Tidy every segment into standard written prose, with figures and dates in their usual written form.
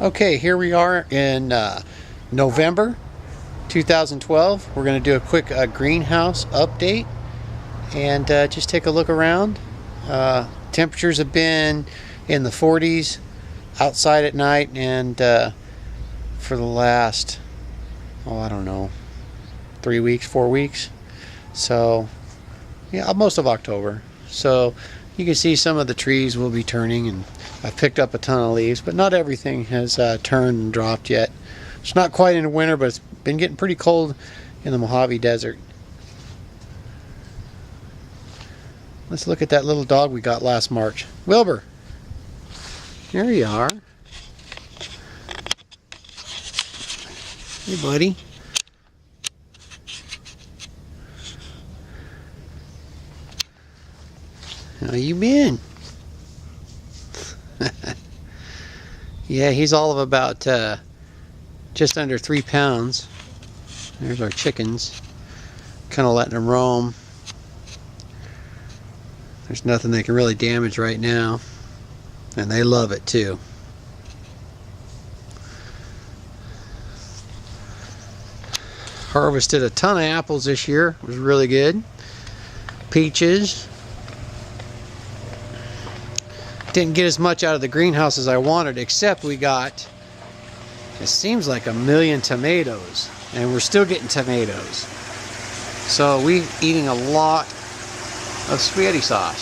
Okay, here we are in November 2012. We're going to do a quick greenhouse update and just take a look around. Temperatures have been in the 40s outside at night and for the last, I don't know, 3 weeks, 4 weeks. So, yeah, most of October. So you can see some of the trees will be turning, and I've picked up a ton of leaves, but not everything has turned and dropped yet. It's not quite in winter, but it's been getting pretty cold in the Mojave Desert. Let's look at that little dog we got last March. Wilbur, there you are. Hey, buddy. How you been? Yeah, he's all of about just under 3 pounds. There's our chickens. Kind of letting them roam. There's nothing they can really damage right now, and they love it too. Harvested a ton of apples this year. It was really good. Peaches. Didn't get as much out of the greenhouse as I wanted, except we got, it seems like 1 million tomatoes, and we're still getting tomatoes. So we're eating a lot of spaghetti sauce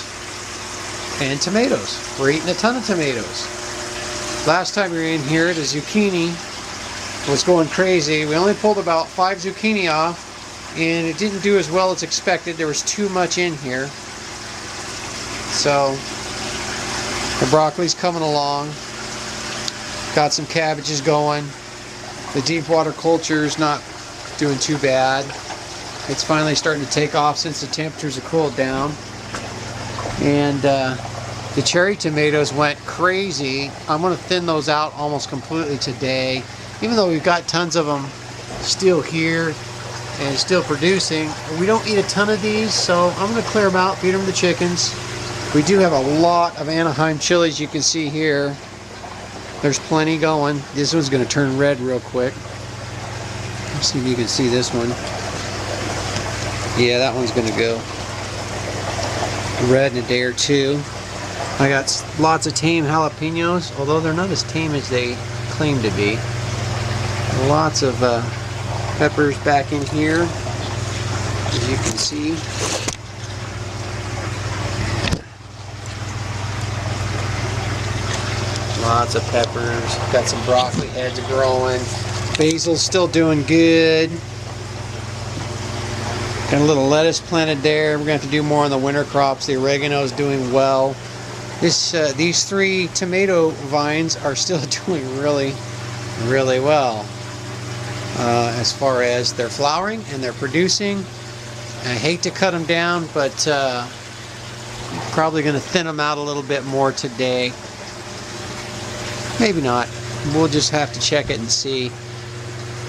and tomatoes. We're eating a ton of tomatoes. Last time we were in here, the zucchini was going crazy. We only pulled about 5 zucchini off, and it didn't do as well as expected. There was too much in here. So the broccoli's coming along. Got some cabbages going. The deep water culture's not doing too bad. It's finally starting to take off since the temperatures have cooled down. And the cherry tomatoes went crazy. I'm going to thin those out almost completely today. Even though we've got tons of them still here and still producing, we don't eat a ton of these, so I'm going to clear them out, feed them to the chickens. We do have a lot of Anaheim chilies, you can see here. There's plenty going. This one's going to turn red real quick. Let's see if you can see this one. Yeah, that one's going to go red in a day or two. I got lots of tame jalapenos, although they're not as tame as they claim to be. Lots of peppers back in here, as you can see. Lots of peppers. Got some broccoli heads growing. Basil's still doing good. Got a little lettuce planted there. We're going to have to do more on the winter crops. The oregano is doing well. These 3 tomato vines are still doing really, really well. As far as they're flowering and they're producing. I hate to cut them down, but probably going to thin them out a little bit more today. Maybe not. We'll just have to check it and see.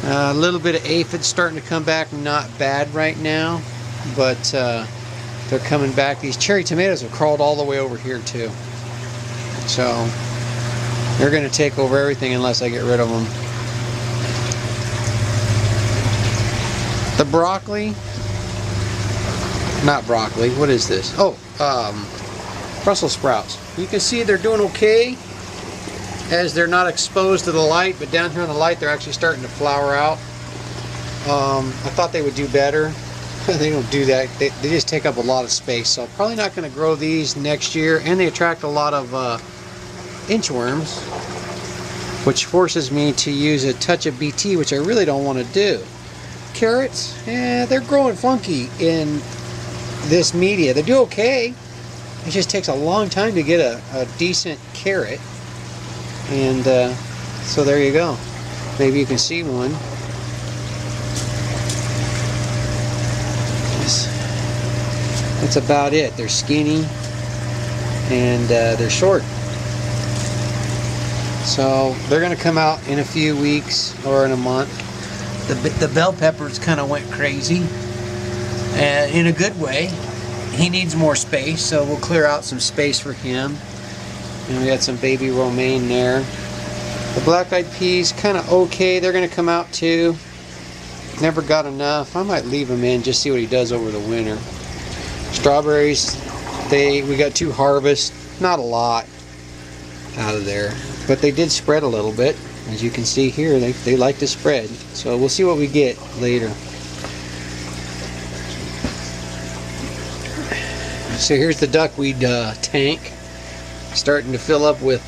A little bit of aphids starting to come back. Not bad right now, but they're coming back. These cherry tomatoes have crawled all the way over here too. So they're going to take over everything unless I get rid of them. The broccoli, not broccoli, what is this? Oh, Brussels sprouts. You can see they're doing okay as they're not exposed to the light, but down here in the light they're actually starting to flower out. I thought they would do better. They don't do that. They just take up a lot of space, so probably not going to grow these next year, and they attract a lot of inchworms, which forces me to use a touch of BT, which I really don't want to do. Carrots, they're growing funky in this media. They do okay. It just takes a long time to get a decent carrot. And so there you go. Maybe you can see one. That's about it. They're skinny and they're short. So they're going to come out in a few weeks or in a month. The bell peppers kind of went crazy, in a good way. He needs more space, so we'll clear out some space for him. And we got some baby romaine there. The black-eyed peas, kind of okay. They're going to come out too. Never got enough. I might leave them in, just see what he does over the winter. Strawberries, we got 2 harvests. Not a lot out of there, but they did spread a little bit. As you can see here, they like to spread. So we'll see what we get later. So here's the duckweed tank, starting to fill up with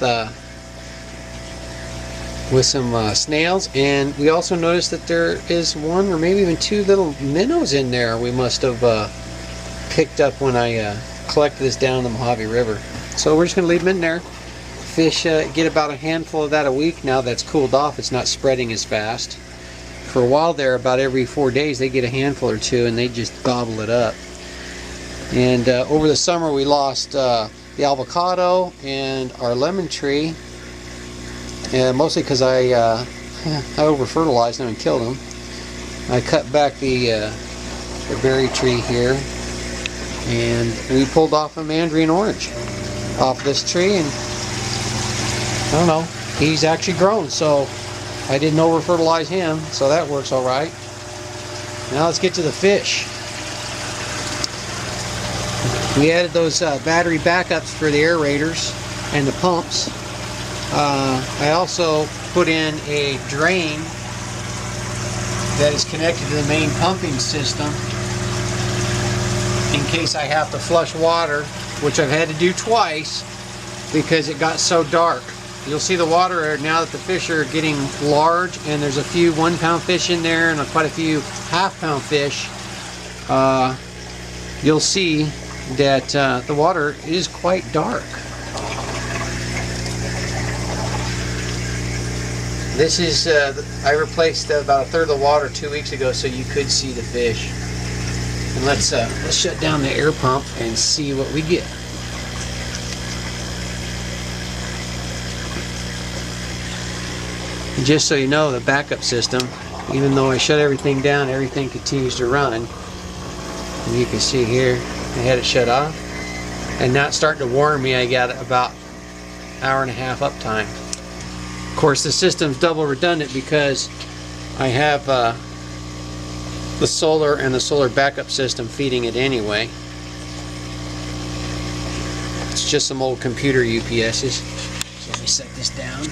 some snails, and we also noticed that there is 1 or maybe even 2 little minnows in there we must have picked up when I collected this down the Mojave River. So we're just going to leave them in there. Fish get about a handful of that a week. Now that's cooled off, it's not spreading as fast. For a while there, about every 4 days, they get a handful or 2 and they just gobble it up. And over the summer we lost the avocado and our lemon tree, mostly because I over-fertilized them and killed them. I cut back the berry tree here, and we pulled off a mandarin orange off this tree, and I don't know, he's actually grown, so I didn't over-fertilize him, so that works all right. Now let's get to the fish. We added those battery backups for the aerators and the pumps. I also put in a drain that is connected to the main pumping system in case I have to flush water, which I've had to do twice because it got so dark. You'll see the water now that the fish are getting large, and there's a few 1-pound fish in there and quite a few half-pound fish. You'll see that the water is quite dark. This is, I replaced about 1/3 of the water 2 weeks ago so you could see the fish. And let's shut down the air pump and see what we get. Just so you know, the backup system, even though I shut everything down, everything continues to run. And you can see here, I had it shut off, and now it's starting to warn me I got about 1.5 hours uptime. Of course, the system's double redundant because I have the solar and the solar backup system feeding it anyway. It's just some old computer UPSs. So let me set this down.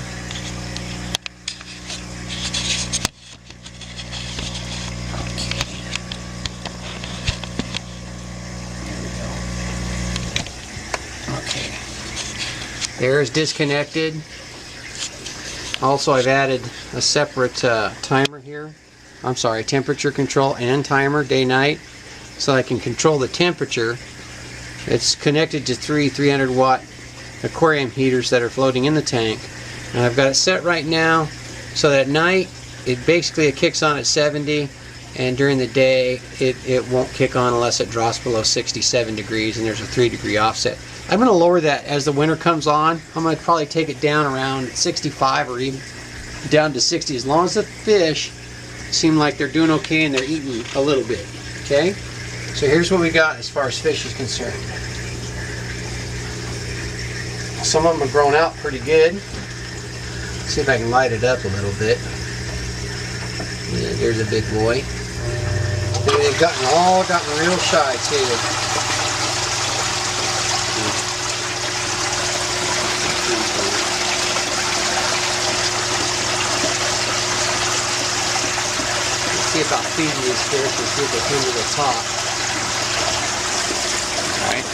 Air is disconnected. Also, I've added a separate timer here. I'm sorry, temperature control and timer, day-night, so I can control the temperature. It's connected to 3 300-watt aquarium heaters that are floating in the tank. And I've got it set right now so that at night it kicks on at 70, and during the day it won't kick on unless it drops below 67 degrees, and there's a 3-degree offset. I'm going to lower that as the winter comes on. I'm going to probably take it down around 65 or even down to 60, as long as the fish seem like they're doing okay and they're eating a little bit. Okay? So here's what we got as far as fish is concerned. Some of them are grown out pretty good. Let's see if I can light it up a little bit. Yeah, there's a big boy. And they've all gotten real shy too. See about feeding these fish and see if they come to the top. Alright.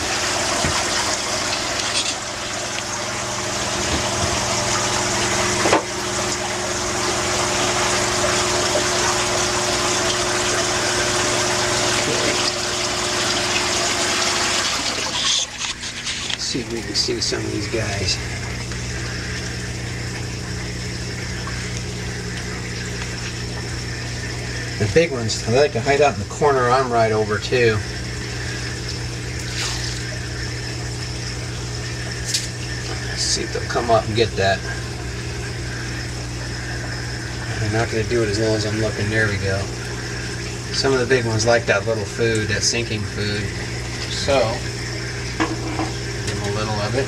Let's see if we can see some of these guys. The big ones, they like to hide out in the corner I'm right over too. Let's see if they'll come up and get that. They're not going to do it as long as I'm looking. There we go. Some of the big ones like that little food, that sinking food. So, give them a little of it.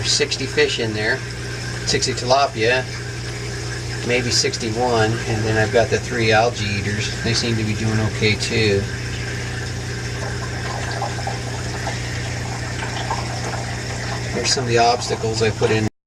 There's 60 fish in there, 60 tilapia, maybe 61, and then I've got the 3 algae eaters. They seem to be doing okay too. Here's some of the obstacles I put in